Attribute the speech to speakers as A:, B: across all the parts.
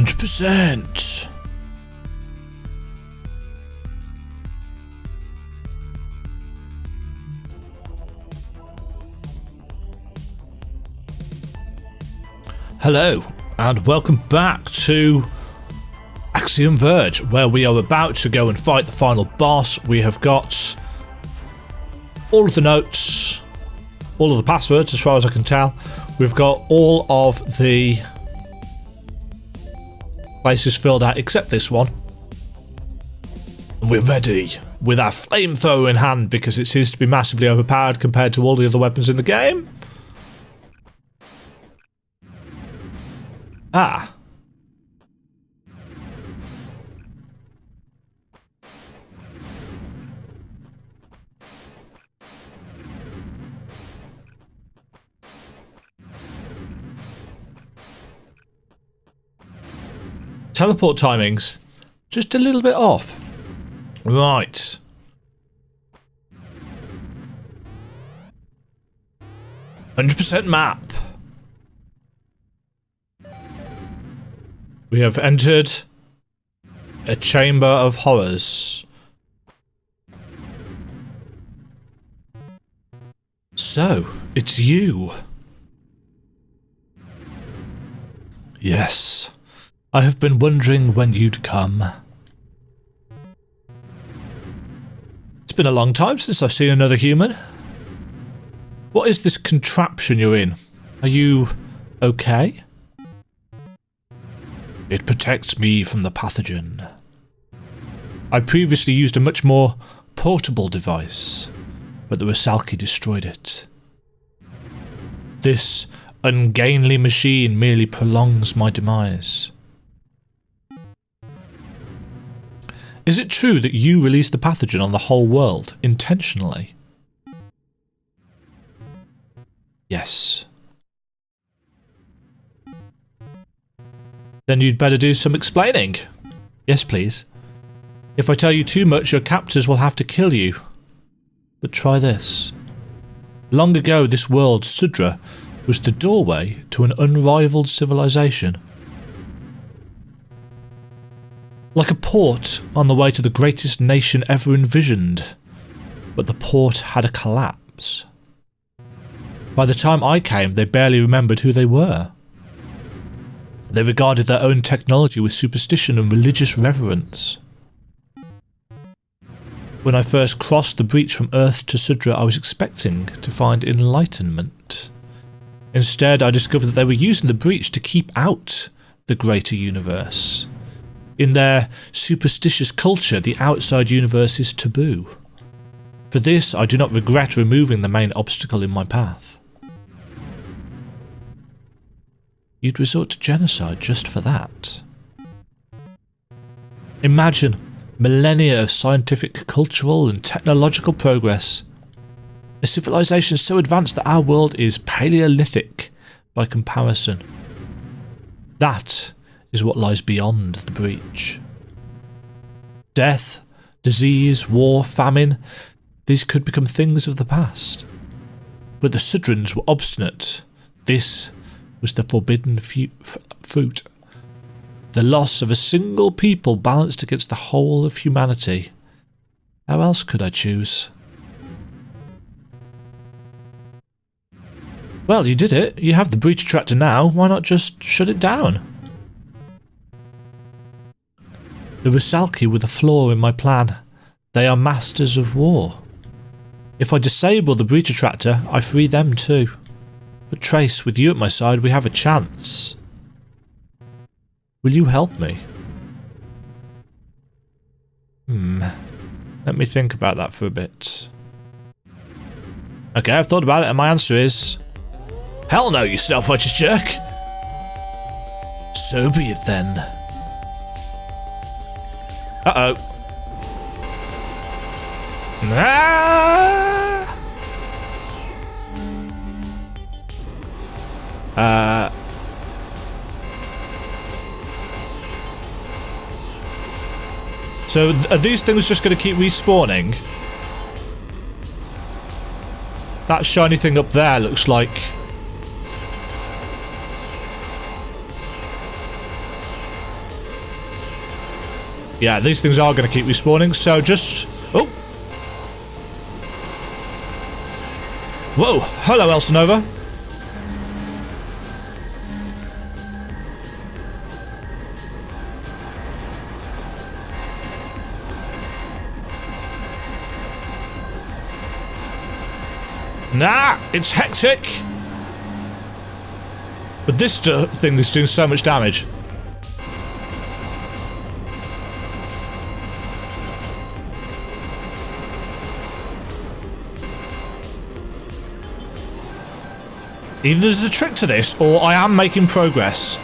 A: 100%. Hello, and welcome back to Axiom Verge, where we are about to go and fight the final boss. We have got all of the notes, all of the passwords as far as I can tell. We've got all of the places filled out except this one. And we're ready with our flamethrower in hand because it seems to be massively overpowered compared to all the other weapons in the game. Ah. Teleport timings, just a little bit off. Right. %100% map. We have entered a chamber of horrors. So, it's you. Yes. I have been wondering when you'd come. It's been a long time since I've seen another human. What is this contraption you're in? Are you okay? It protects me from the pathogen. I previously used a much more portable device, but the Rusalki destroyed it. This ungainly machine merely prolongs my demise. Is it true that you released the pathogen on the whole world, intentionally? Yes. Then you'd better do some explaining. Yes, please. If I tell you too much, your captors will have to kill you. But try this. Long ago, this world, Sudra, was the doorway to an unrivaled civilization. Like a port on the way to the greatest nation ever envisioned. But the port had a collapse. By the time I came, they barely remembered who they were. They regarded their own technology with superstition and religious reverence. When I first crossed the breach from Earth to Sudra, I was expecting to find enlightenment. Instead, I discovered that they were using the breach to keep out the greater universe. In their superstitious culture, the outside universe is taboo. For this, I do not regret removing the main obstacle in my path. You'd resort to genocide just for that. Imagine millennia of scientific, cultural and technological progress. A civilization so advanced that our world is Paleolithic by comparison. That is what lies beyond the breach. Death, disease, war, famine, these could become things of the past. But the Sudrans were obstinate. This was the forbidden fruit. The loss of a single people balanced against the whole of humanity. How else could I choose? Well, you did it. You have the breach attractor now. Why not just shut it down? The Rusalki were the flaw in my plan. They are masters of war. If I disable the breach attractor, I free them too. But Trace, with you at my side, we have a chance. Will you help me? Let me think about that for a bit. Okay, I've thought about it and my answer is... Hell no, you self-righteous jerk! So be it then. Uh-oh. So are these things just going to keep respawning? That shiny thing up there looks like... Yeah, these things are going to keep respawning, so just... Oh! Whoa! Hello, Elsinova! Nah! It's hectic! But this thing is doing so much damage. Either there's a trick to this, or I am making progress.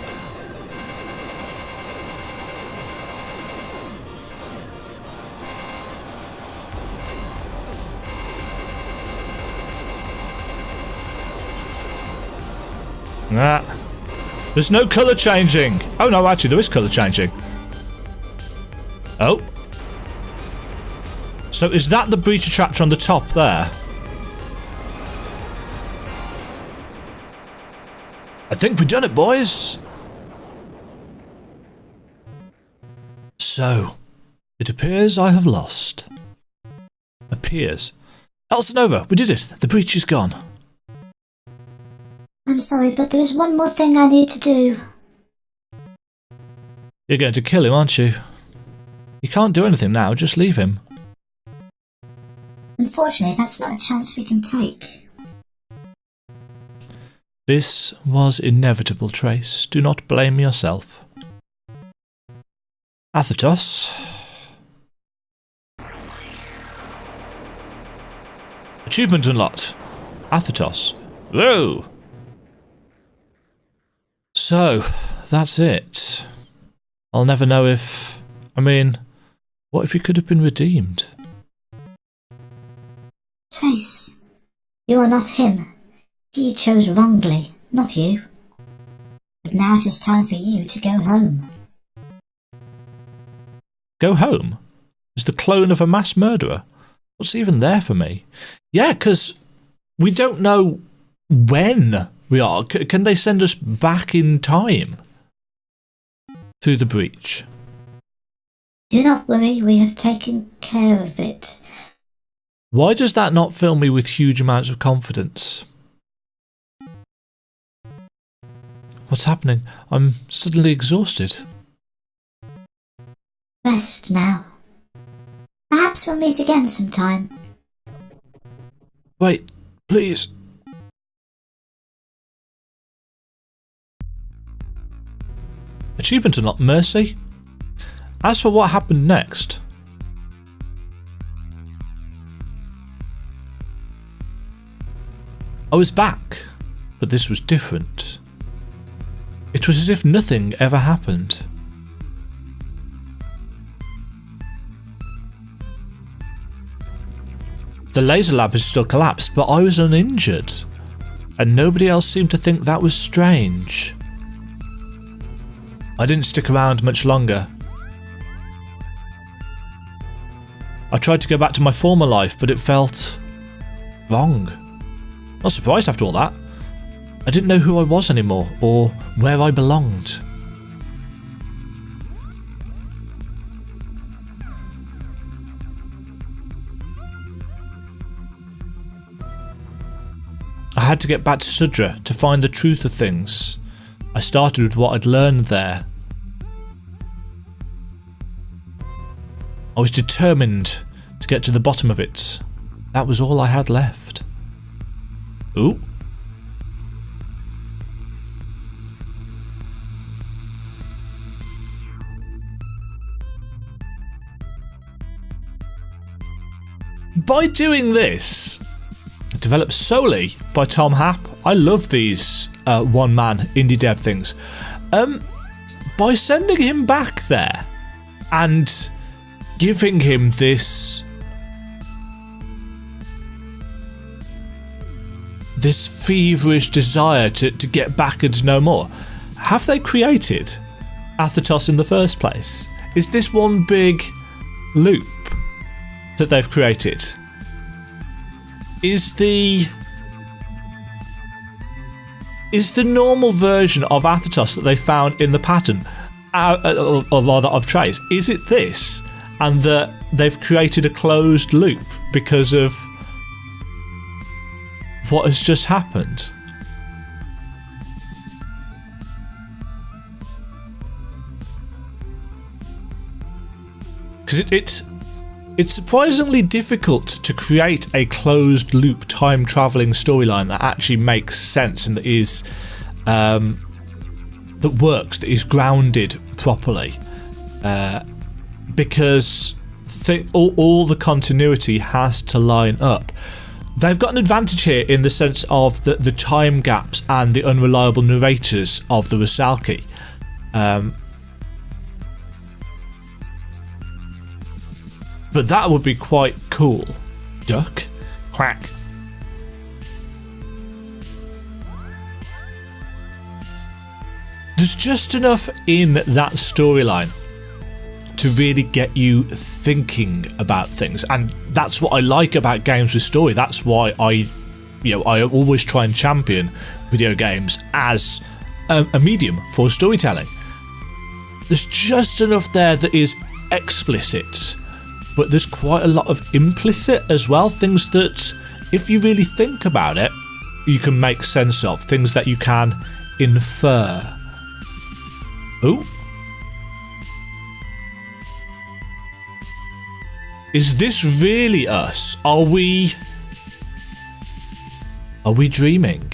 A: Nah. There's no colour changing. Oh no, actually there is colour changing. Oh. So is that the breach attractor on the top there? I think we've done it, boys. So, it appears I have lost. Appears. Elsinova, we did it. The breach is gone.
B: I'm sorry, but there is one more thing I need to do.
A: You're going to kill him, aren't you? You can't do anything now, just leave him.
B: Unfortunately, that's not a chance we can take.
A: This was inevitable, Trace. Do not blame yourself. Athetos. Achievement unlocked. Athetos. Whoa! So, that's it. I'll never know if... I mean, what if he could have been redeemed?
B: Trace, you are not him. He chose wrongly, not you. But now it is time for you to go home.
A: Go home? Is the clone of a mass murderer? What's even there for me? Yeah, because we don't know when we are. Can they send us back in time? Through the breach?
B: Do not worry, we have taken care of it.
A: Why does that not fill me with huge amounts of confidence? What's happening? I'm suddenly exhausted.
B: Rest now. Perhaps we'll meet again sometime.
A: Wait, please. Achievement unlocked, Mercy. As for what happened next... I was back, but this was different. It was as if nothing ever happened. The laser lab had still collapsed, but I was uninjured, and nobody else seemed to think that was strange. I didn't stick around much longer. I tried to go back to my former life, but it felt wrong. Not surprised after all that. I didn't know who I was anymore, or where I belonged. I had to get back to Sudra to find the truth of things. I started with what I'd learned there. I was determined to get to the bottom of it. That was all I had left. Ooh. By doing this, developed solely by Tom Happ, I love these one-man indie dev things. By sending him back there and giving him this feverish desire to get back and to know more, have they created Athetos in the first place? Is this one big loop that they've created? Is the normal version of Athetos that they found in the pattern or rather of Trace? Is it this, and that they've created a closed loop because of what has just happened? Because it's surprisingly difficult to create a closed loop time travelling storyline that actually makes sense and that is that works, that is grounded properly, because all the continuity has to line up. They've got an advantage here in the sense of the time gaps and the unreliable narrators of the Rusalki. But that would be quite cool. Duck? Quack. There's just enough in that storyline to really get you thinking about things, and that's what I like about games with story. That's why I always try and champion video games as a medium for storytelling. There's just enough there that is explicit, but there's quite a lot of implicit as well, things that if you really think about it you can make sense of, things that you can infer. Ooh. Is this really us? Are we dreaming?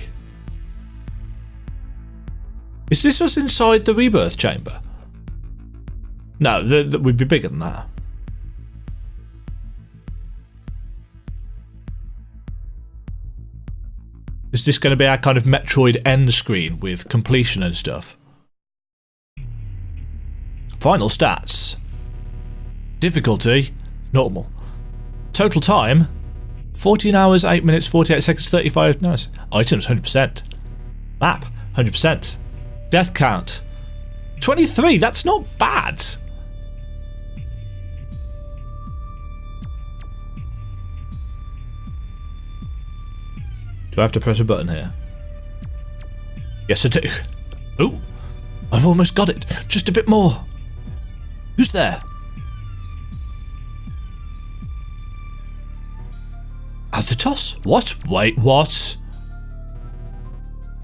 A: Is this us inside the rebirth chamber? No, that would be bigger than that. Is this going to be our kind of Metroid end screen with completion and stuff? Final stats. Difficulty, normal. Total time, 14 hours, 8 minutes, 48 seconds, 35, nice. Items, 100%. Map, 100%. Death count, 23, that's not bad. Do I have to press a button here? Yes, I do. Ooh, I've almost got it. Just a bit more. Who's there? Athetos? What? Wait, what?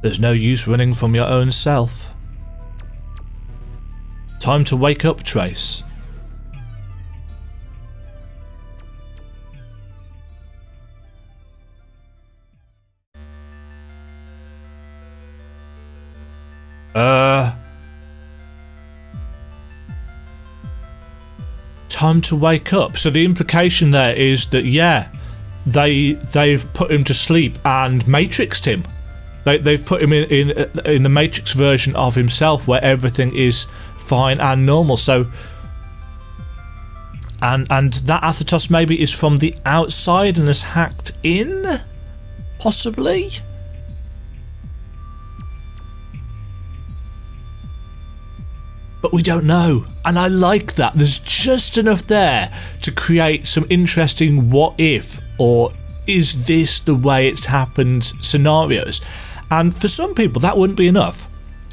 A: There's no use running from your own self. Time to wake up, Trace. Time to wake up. So the implication there is that, yeah, they've put him to sleep and matrixed him. They've put him in the Matrix version of himself where everything is fine and normal. So and that Athetos maybe is from the outside and has hacked in, possibly. But we don't know, and I like that. There's just enough there to create some interesting what if, or is this the way it's happened scenarios. And for some people that wouldn't be enough.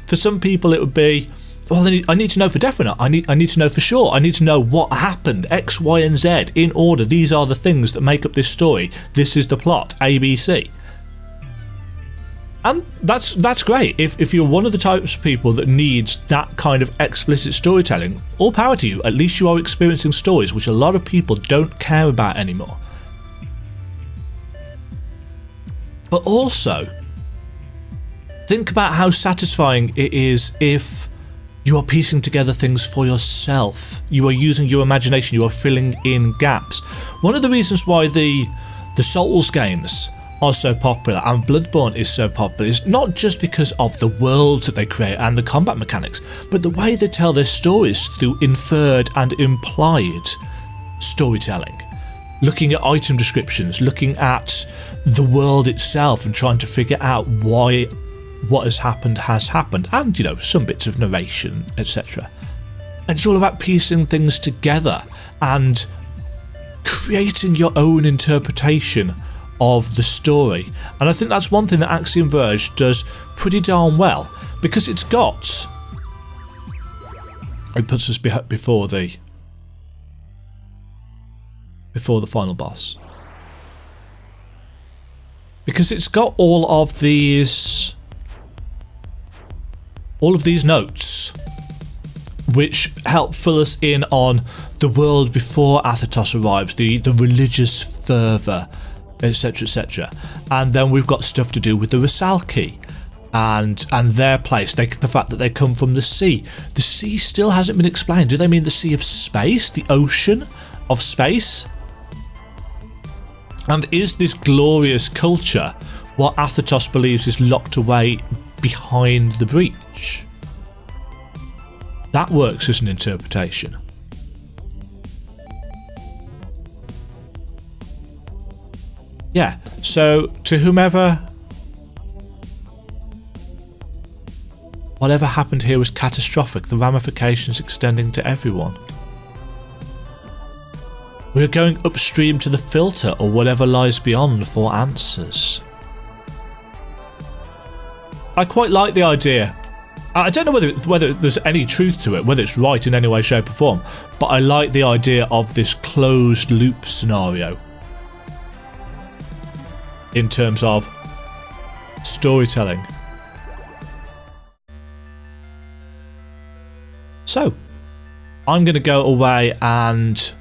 A: For some people it would be, well, I need to know for definite, I need to know for sure, I need to know what happened, X, Y and Z, in order. These are the things that make up this story, this is the plot, ABC. And that's great. If you're one of the types of people that needs that kind of explicit storytelling, all power to you. At least you are experiencing stories which a lot of people don't care about anymore. But also, think about how satisfying it is if you are piecing together things for yourself. You are using your imagination, you are filling in gaps. One of the reasons why the Souls games are so popular and Bloodborne is so popular is not just because of the worlds that they create and the combat mechanics, but the way they tell their stories through inferred and implied storytelling. Looking at item descriptions, looking at the world itself and trying to figure out why what has happened, and, you know, some bits of narration, etc. And it's all about piecing things together and creating your own interpretation of the story. And I think that's one thing that Axiom Verge does pretty darn well, because it's got It puts us before the final boss. Because it's got all of these notes which help fill us in on the world before Athetos arrives, the religious fervour, etc, etc. And then we've got stuff to do with the Rusalki and their place, the fact that they come from the sea. The sea still hasn't been explained. Do they mean the sea of space, the ocean of space? And is this glorious culture what Athetos believes is locked away behind the breach? That works as an interpretation. Yeah, so to whatever happened here was catastrophic, the ramifications extending to everyone. We're going upstream to the filter or whatever lies beyond for answers. I quite like the idea. I don't know whether there's any truth to it, whether it's right in any way, shape or form, but I like the idea of this closed loop scenario in terms of storytelling. So, I'm going to go away and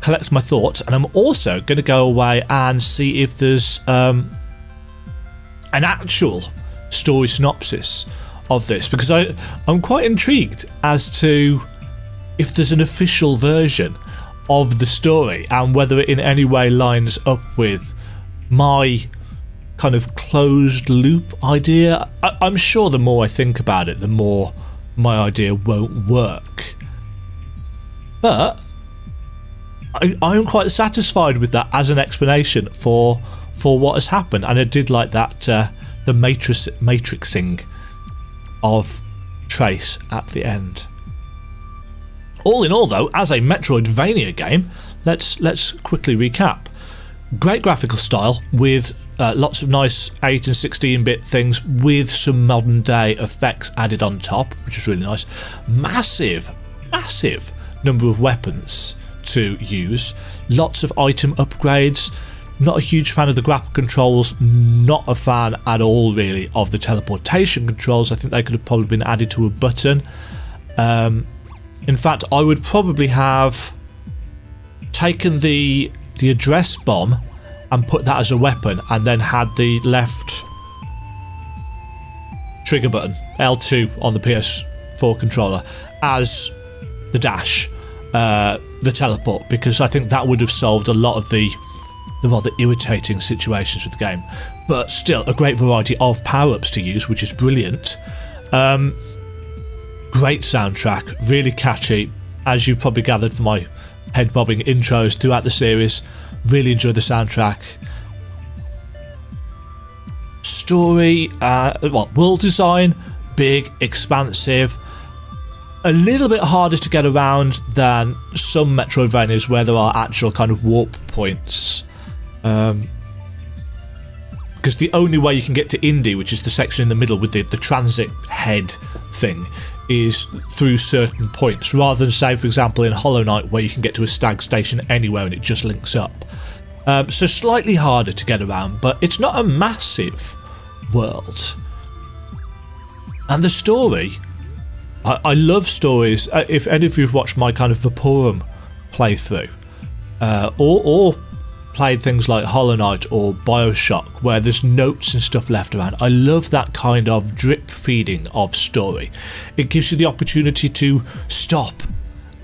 A: collect my thoughts, and I'm also going to go away and see if there's an actual story synopsis of this, because I'm quite intrigued as to if there's an official version of the story and whether it in any way lines up with my kind of closed loop idea. I'm sure the more I think about it, the more my idea won't work, but I'm quite satisfied with that as an explanation for what has happened. And I did like that the matrixing of Trace at the end. All in all though, as a Metroidvania game, let's quickly recap. Great graphical style with lots of nice 8 and 16-bit things with some modern day effects added on top, which is really nice. Massive number of weapons to use, lots of item upgrades. Not a huge fan of the grapple controls, not a fan at all really of the teleportation controls. I think they could have probably been added to a button. In fact, I would probably have taken the address bomb and put that as a weapon, and then had the left trigger button, L2 on the PS4 controller, as the dash, the teleport, because I think that would have solved a lot of the rather irritating situations with the game. But still, a great variety of power-ups to use, which is brilliant. Great soundtrack, really catchy, as you probably gathered from my head-bobbing intros throughout the series. Really enjoyed the soundtrack. Story, world design, big, expansive, a little bit harder to get around than some Metroidvanias where there are actual kind of warp points. Because the only way you can get to Indy, which is the section in the middle with the transit head thing, is through certain points, rather than, say, for example, in Hollow Knight, where you can get to a stag station anywhere and it just links up. So slightly harder to get around, but it's not a massive world. And the story, I love stories. If any of you have watched my kind of Vaporum playthrough, or played things like Hollow Knight or Bioshock, where there's notes and stuff left around, I love that kind of drip feeding of story. It gives you the opportunity to stop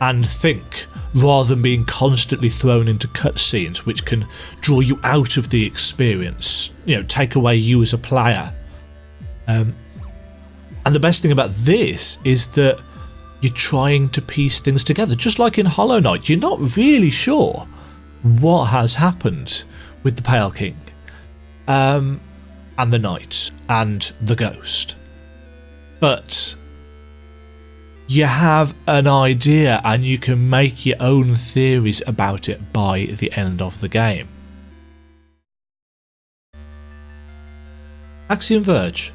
A: and think, rather than being constantly thrown into cutscenes, which can draw you out of the experience, take away you as a player. And the best thing about this is that you're trying to piece things together, just like in Hollow Knight. You're not really sure what has happened with the Pale King, and the Knights, and the Ghost. But you have an idea and you can make your own theories about it by the end of the game. Axiom Verge,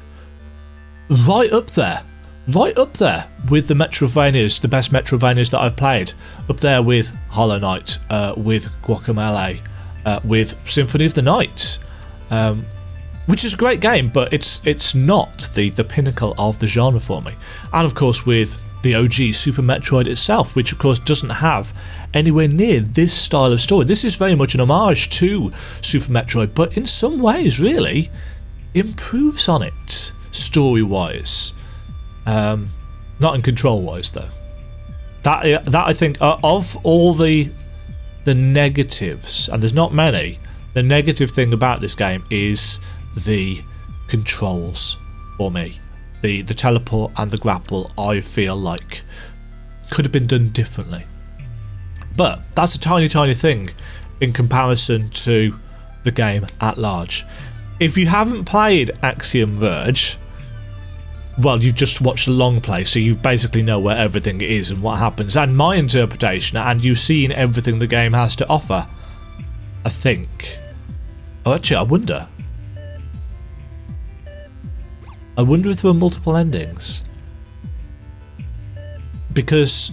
A: right up there right up there with the Metroidvanias, the best Metroidvanias that I've played. Up there with Hollow Knight, with Guacamelee, with Symphony of the Night, which is a great game, but it's not the pinnacle of the genre for me. And of course with the OG Super Metroid itself, which of course doesn't have anywhere near this style of story. This is very much an homage to Super Metroid, but in some ways really improves on it story-wise. Not in control-wise though. That I think of all the negatives, and there's not many, the negative thing about this game is the controls for me. The teleport and the grapple, I feel like could have been done differently. But that's a tiny thing in comparison to the game at large. If you haven't played Axiom Verge, well, you've just watched the long play, so you basically know where everything is and what happens, and my interpretation, and you've seen everything the game has to offer, I think. Oh, actually, I wonder if there were multiple endings. Because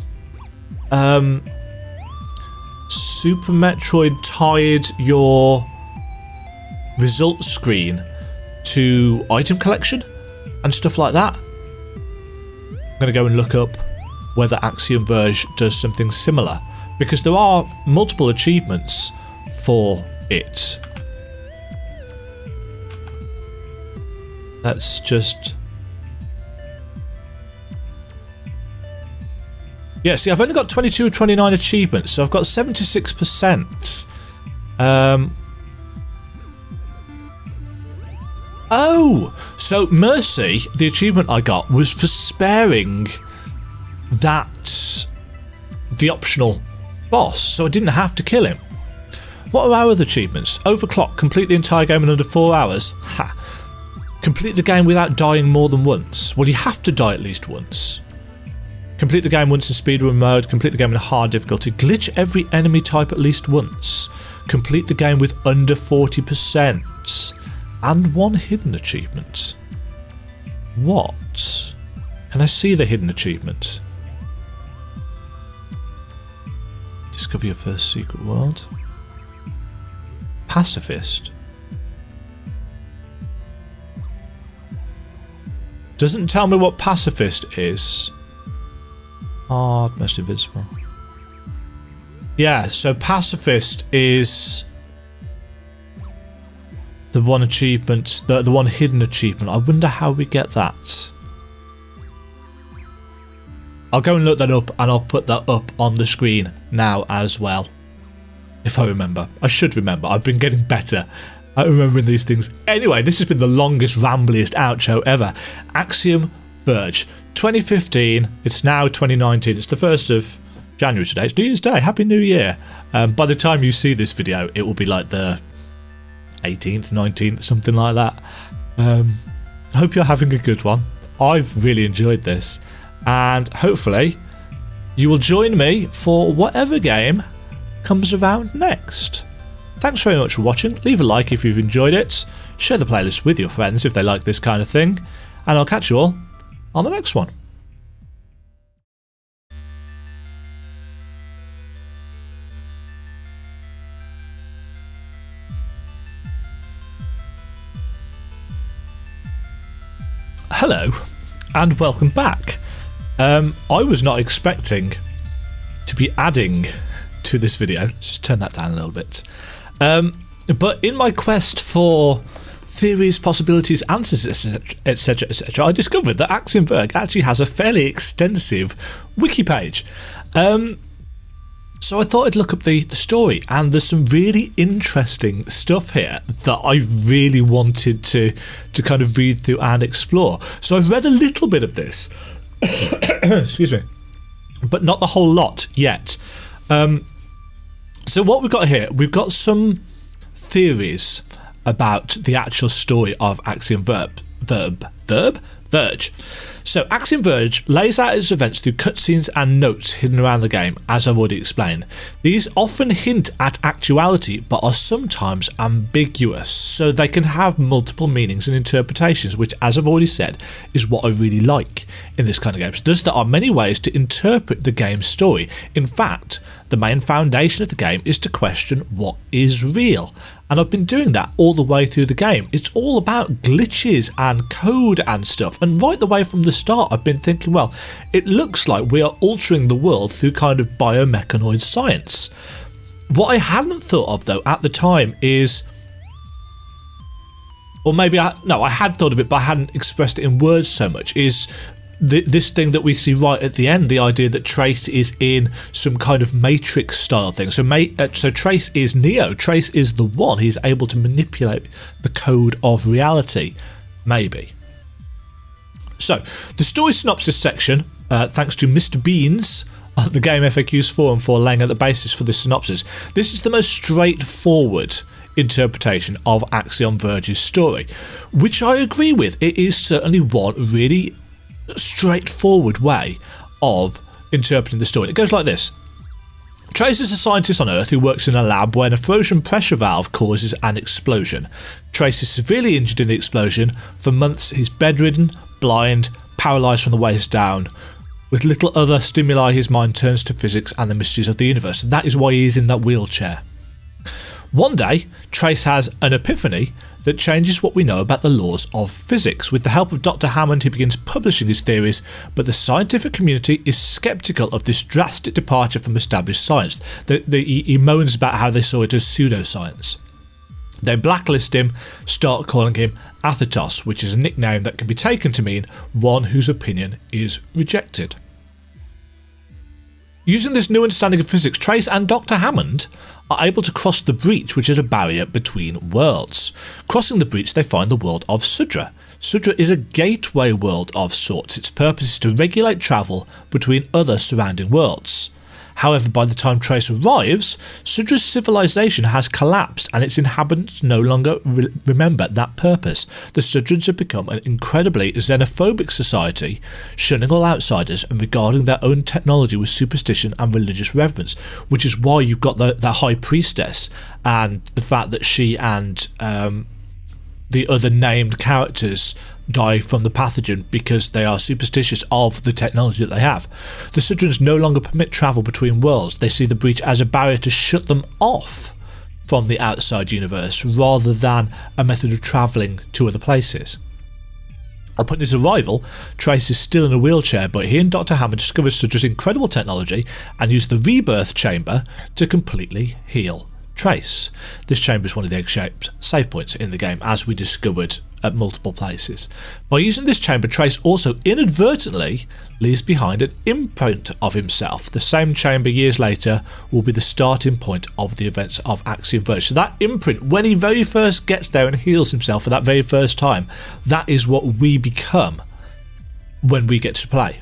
A: Super Metroid tied your result screen to item collection and stuff like that. I'm going to go and look up whether Axiom Verge does something similar, because there are multiple achievements for it. Let's just... Yeah, see, I've only got 22 or 29 achievements, so I've got 76%. Oh! So, Mercy, the achievement I got, was for sparing the optional boss, so I didn't have to kill him. What are our other achievements? Overclock, complete the entire game in under 4 hours. Ha! Complete the game without dying more than once. Well, you have to die at least once. Complete the game once in speedrun mode. Complete the game in hard difficulty. Glitch every enemy type at least once. Complete the game with under 40%. And one hidden achievement. What? Can I see the hidden achievement? Discover your first secret world. Pacifist. Doesn't tell me what pacifist is. Hard, most invincible. Yeah, so pacifist is the one achievement, the one hidden achievement. I wonder how we get that. I'll go and look that up, and I'll put that up on the screen now as well. If I remember. I should remember. I've been getting better at remembering these things. Anyway, this has been the longest, rambliest outro ever. Axiom Verge. 2015. It's now 2019. It's the 1st of January today. It's New Year's Day. Happy New Year. By the time you see this video, it will be like the 18th, 19th, something like that. I hope you're having a good one. I've really enjoyed this. And hopefully you will join me for whatever game comes around next. Thanks very much for watching. Leave a like if you've enjoyed it. Share the playlist with your friends if they like this kind of thing. And I'll catch you all on the next one. Hello and welcome back. I was not expecting to be adding to this video. Just turn that down a little bit. But in my quest for theories, possibilities, answers, etc., etc., I discovered that Axiom Verge actually has a fairly extensive wiki page. So I thought I'd look up the story, and there's some really interesting stuff here that I really wanted to kind of read through and explore. So I've read a little bit of this, excuse me, but not the whole lot yet. So what we've got here, we've got some theories about the actual story of Axiom Verge. So, Axiom Verge lays out its events through cutscenes and notes hidden around the game, as I've already explained. These often hint at actuality, but are sometimes ambiguous, so they can have multiple meanings and interpretations, which, as I've already said, is what I really like in this kind of games. Thus, there are many ways to interpret the game's story. In fact, the main foundation of the game is to question what is real. And I've been doing that all the way through the game. It's all about glitches and code and stuff. And right the way from the start, I've been thinking, well, it looks like we are altering the world through kind of biomechanoid science. What I hadn't thought of, though, at the time is... Or maybe I had thought of it, but I hadn't expressed it in words so much, is... this thing that we see right at the end, the idea that Trace is in some kind of Matrix style thing. So Trace is Neo. Trace is the one. He's able to manipulate the code of reality, maybe. So the story synopsis section, thanks to Mr. Beans on the Game FAQs forum for laying out the basis for this synopsis. This is the most straightforward interpretation of Axiom Verge's story, which I agree with. It is certainly one really straightforward way of interpreting the story. It goes like this. Trace is a scientist on Earth who works in a lab where a frozen pressure valve causes an explosion. Trace is severely injured in the explosion. For months he's bedridden, blind, paralysed from the waist down. With little other stimuli, his mind turns to physics and the mysteries of the universe. And that is why he is in that wheelchair. One day, Trace has an epiphany that changes what we know about the laws of physics. With the help of Dr. Hammond, he begins publishing his theories, but the scientific community is sceptical of this drastic departure from established science. He moans about how they saw it as pseudoscience. They blacklist him, start calling him Athetos, which is a nickname that can be taken to mean one whose opinion is rejected. Using this new understanding of physics, Trace and Dr. Hammond are able to cross the breach, which is a barrier between worlds. Crossing the breach, they find the world of Sudra. Sudra is a gateway world of sorts. Its purpose is to regulate travel between other surrounding worlds. However, by the time Trace arrives, Sudra's civilization has collapsed and its inhabitants no longer remember that purpose. The Sudrans have become an incredibly xenophobic society, shunning all outsiders and regarding their own technology with superstition and religious reverence, which is why you've got the High Priestess and the fact that she and the other named characters die from the pathogen because they are superstitious of the technology that they have. The Sudrans no longer permit travel between worlds. They see the breach as a barrier to shut them off from the outside universe rather than a method of travelling to other places. Upon his arrival, Trace is still in a wheelchair, but he and Dr. Hammond discover Sudra's incredible technology and use the rebirth chamber to completely heal Trace. This chamber is one of the egg-shaped save points in the game, as we discovered at multiple places. By using this chamber, Trace also inadvertently leaves behind an imprint of himself. The same chamber years later will be the starting point of the events of Axiom Verge. So that imprint, when he very first gets there and heals himself for that very first time, that is what we become when we get to play.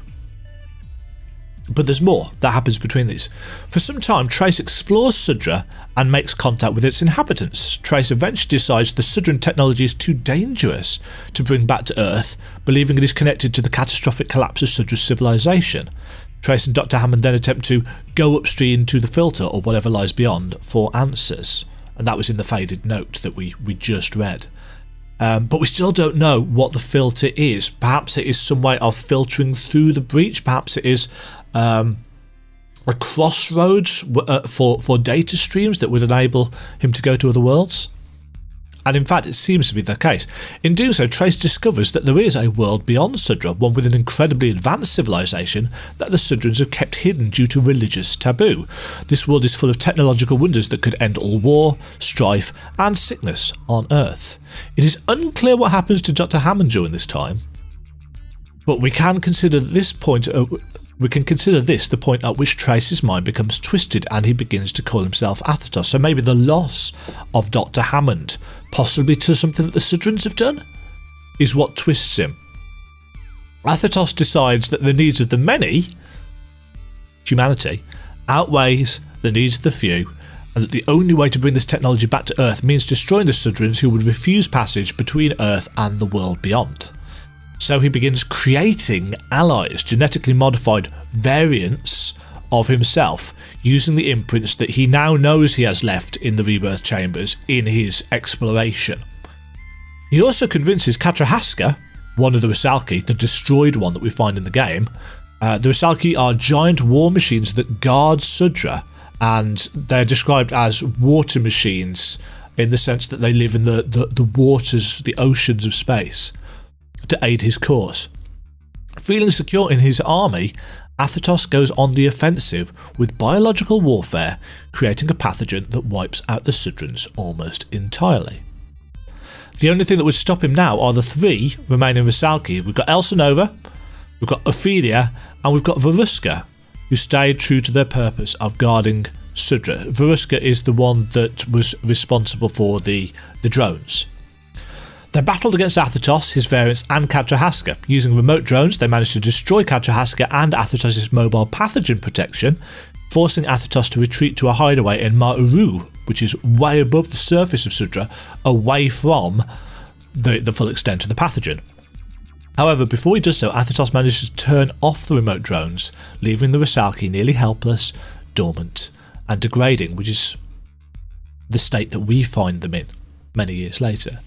A: But there's more that happens between these. For some time, Trace explores Sudra and makes contact with its inhabitants. Trace eventually decides the Sudran technology is too dangerous to bring back to Earth, believing it is connected to the catastrophic collapse of Sudra's civilization. Trace and Dr. Hammond then attempt to go upstream to the filter or whatever lies beyond for answers. And that was in the faded note that we just read. But we still don't know what the filter is. Perhaps it is some way of filtering through the breach. Perhaps it is a crossroads for data streams that would enable him to go to other worlds. And in fact, it seems to be the case. In doing so, Trace discovers that there is a world beyond Sudra, one with an incredibly advanced civilization that the Sudrans have kept hidden due to religious taboo. This world is full of technological wonders that could end all war, strife, and sickness on Earth. It is unclear what happens to Dr. Hammond during this time, but we can consider this the point at which Trace's mind becomes twisted and he begins to call himself Athetos. So maybe the loss of Dr. Hammond, possibly to something that the Sudrans have done, is what twists him. Athetos decides that the needs of the many, humanity, outweighs the needs of the few, and that the only way to bring this technology back to Earth means destroying the Sudrans who would refuse passage between Earth and the world beyond. So he begins creating allies, genetically modified variants of himself, using the imprints that he now knows he has left in the rebirth chambers in his exploration. He also convinces Katrahaska, one of the Rusalki, the destroyed one that we find in the game. The Rusalki are giant war machines that guard Sudra, and they're described as water machines in the sense that they live in the waters, the oceans of space, to aid his cause. Feeling secure in his army, Athetos goes on the offensive with biological warfare, creating a pathogen that wipes out the Sudrans almost entirely. The only thing that would stop him now are the 3 remaining Rusalki. We've got Elsinova, we've got Ophelia, and we've got Varuska, who stayed true to their purpose of guarding Sudra. Varuska is the one that was responsible for the drones. They battled against Athetos, his variants, and Katrahaska. Using remote drones, they managed to destroy Katrahaska and Athetos' mobile pathogen protection, forcing Athetos to retreat to a hideaway in Ma'uru, which is way above the surface of Sudra, away from the full extent of the pathogen. However, before he does so, Athetos manages to turn off the remote drones, leaving the Rusalki nearly helpless, dormant, and degrading, which is the state that we find them in many years later.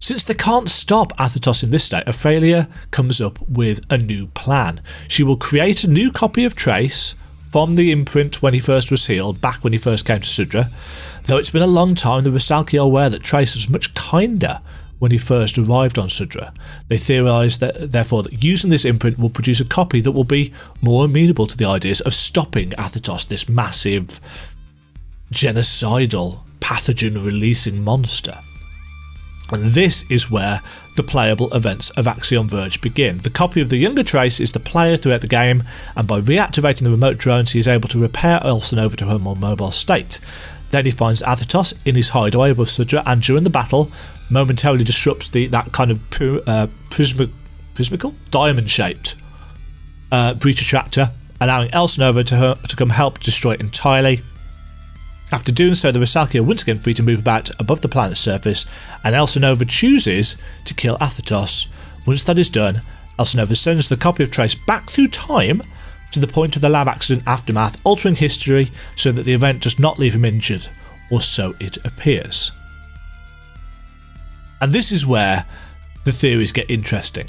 A: Since they can't stop Athetos in this state, Ophelia comes up with a new plan. She will create a new copy of Trace from the imprint when he first was healed, back when he first came to Sudra. Though it's been a long time, the Rusalki are aware that Trace was much kinder when he first arrived on Sudra. They theorise that, therefore, that using this imprint will produce a copy that will be more amenable to the ideas of stopping Athetos, this massive, genocidal, pathogen-releasing monster. And this is where the playable events of Axiom Verge begin. The copy of the younger Trace is the player throughout the game, and by reactivating the remote drones he is able to repair Elsinova to her more mobile state. Then he finds Athetos in his hideaway above Sudra, and during the battle momentarily disrupts that kind of prismical, diamond-shaped breach attractor, allowing Elsinova to come help destroy it entirely. After doing so, the Rusalki are once again free to move about above the planet's surface, and Elsinova chooses to kill Athetos. Once that is done, Elsinova sends the copy of Trace back through time to the point of the lab accident aftermath, altering history so that the event does not leave him injured, or so it appears. And this is where the theories get interesting.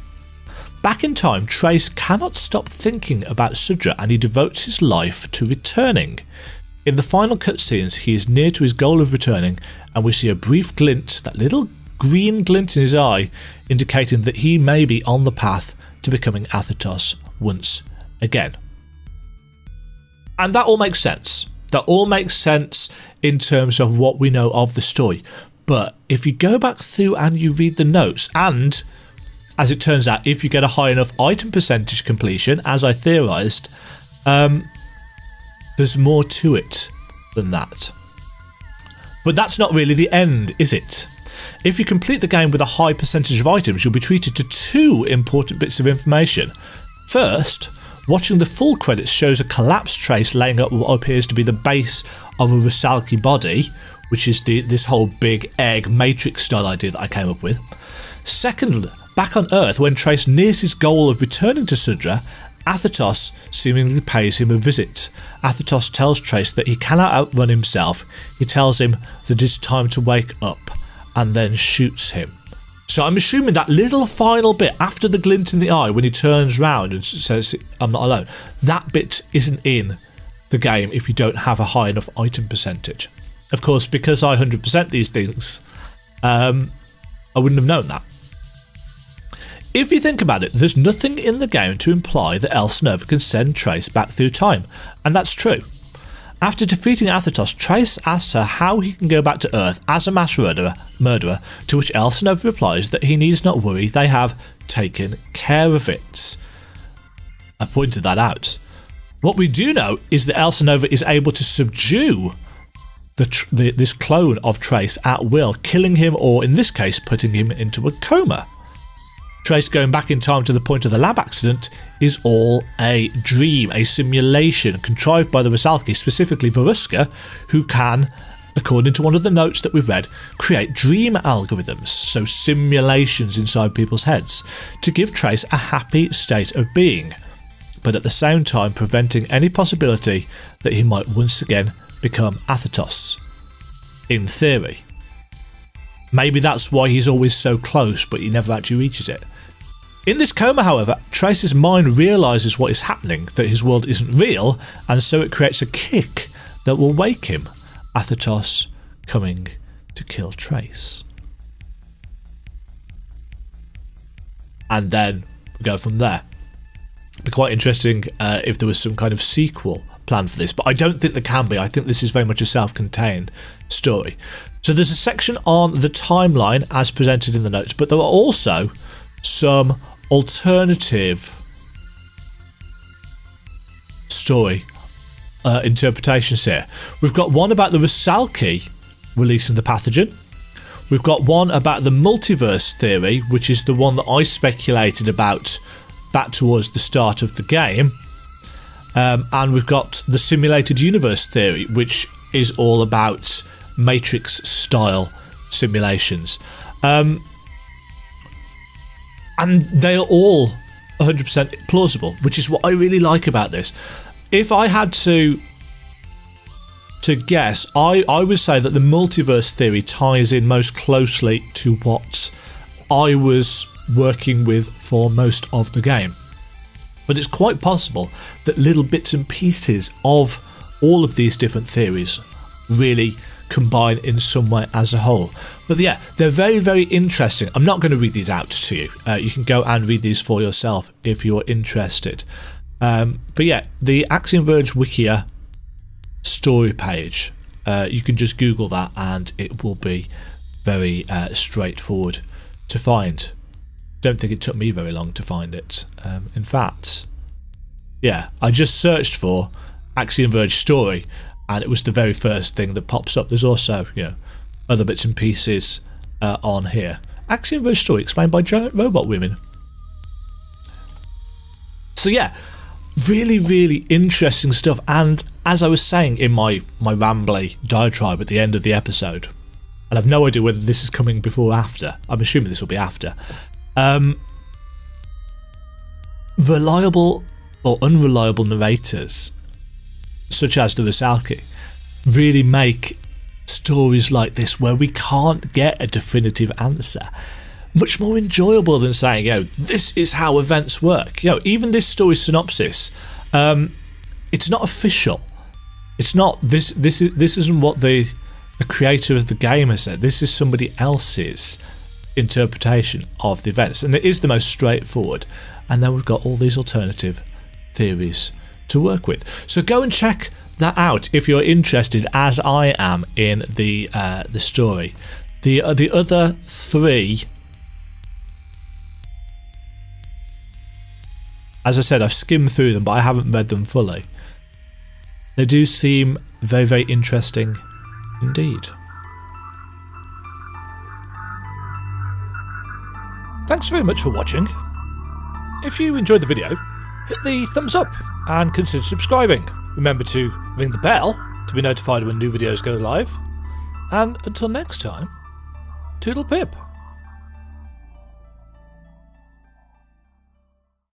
A: Back in time, Trace cannot stop thinking about Sudra, and he devotes his life to returning. In the final cutscenes, he is near to his goal of returning, and we see a brief glint, that little green glint in his eye, indicating that he may be on the path to becoming Athetos once again. And that all makes sense. That all makes sense in terms of what we know of the story. But if you go back through and you read the notes, and as it turns out, if you get a high enough item percentage completion, as I theorised, there's more to it than that. But that's not really the end, is it? If you complete the game with a high percentage of items, you'll be treated to 2 important bits of information. First, watching the full credits shows a collapsed Trace laying up what appears to be the base of a Rusalki body, which is this whole big egg matrix style idea that I came up with. Second, back on Earth, when Trace nears his goal of returning to Sudra, Athetos seemingly pays him a visit. Athetos tells Trace that he cannot outrun himself. He tells him that it's time to wake up, and then shoots him. So I'm assuming that little final bit after the glint in the eye when he turns round and says, "I'm not alone," that bit isn't in the game if you don't have a high enough item percentage. Of course, because I 100% these things, I wouldn't have known that. If you think about it, there's nothing in the game to imply that Elsinova can send Trace back through time, and that's true. After defeating Athetos, Trace asks her how he can go back to Earth as a mass murderer, to which Elsinova replies that he needs not worry, they have taken care of it. I pointed that out. What we do know is that Elsinova is able to subdue this clone of Trace at will, killing him, or in this case putting him into a coma. Trace going back in time to the point of the lab accident is all a dream, a simulation contrived by the Rusalki, specifically Varuska, who can according to one of the notes that we've read, create dream algorithms, so simulations inside people's heads, to give Trace a happy state of being, but at the same time preventing any possibility that he might once again become Athetos. In theory. Maybe that's why he's always so close, but he never actually reaches it. In this coma, however, Trace's mind realises what is happening, that his world isn't real, and so it creates a kick that will wake him, Athetos coming to kill Trace. And then we go from there. It'd be quite interesting if there was some kind of sequel planned for this, but I don't think there can be. I think this is very much a self-contained story. So there's a section on the timeline as presented in the notes, but there are also some alternative story interpretations here. We've got one about the Rusalki releasing the pathogen. We've got one about the multiverse theory, which is the one that I speculated about back towards the start of the game. And we've got the simulated universe theory, which is all about Matrix style simulations. And they are all 100% plausible, which is what I really like about this. If I had to guess, I would say that the multiverse theory ties in most closely to what I was working with for most of the game. But it's quite possible that little bits and pieces of all of these different theories really combine in some way as a whole. But yeah, they're very, very interesting. I'm not going to read these out to you. You can go and read these for yourself if you're interested. But yeah, the Axiom Verge Wikia story page, you can just Google that and it will be very straightforward to find. Don't think it took me very long to find it. In fact, yeah, I just searched for Axiom Verge story and it was the very first thing that pops up. There's also, other bits and pieces on here. Axiom Verge story explained by giant robot women. So yeah, really, really interesting stuff. And as I was saying in my rambly diatribe at the end of the episode, and I've no idea whether this is coming before or after. I'm assuming this will be after. Reliable or unreliable narrators, such as the Rusalki, really make stories like this where we can't get a definitive answer much more enjoyable than saying, this is how events work. Even this story synopsis, it's not official. It's not this isn't what the creator of the game has said. This is somebody else's interpretation of the events, and it is the most straightforward. And then we've got all these alternative theories to work with. So go and check that out if you're interested, as I am, in the story. The other three, as I said, I've skimmed through them, but I haven't read them fully. They do seem very, very interesting indeed. Thanks very much for watching. If you enjoyed the video, hit the thumbs up and consider subscribing. Remember to ring the bell to be notified when new videos go live. And until next time, toodle pip.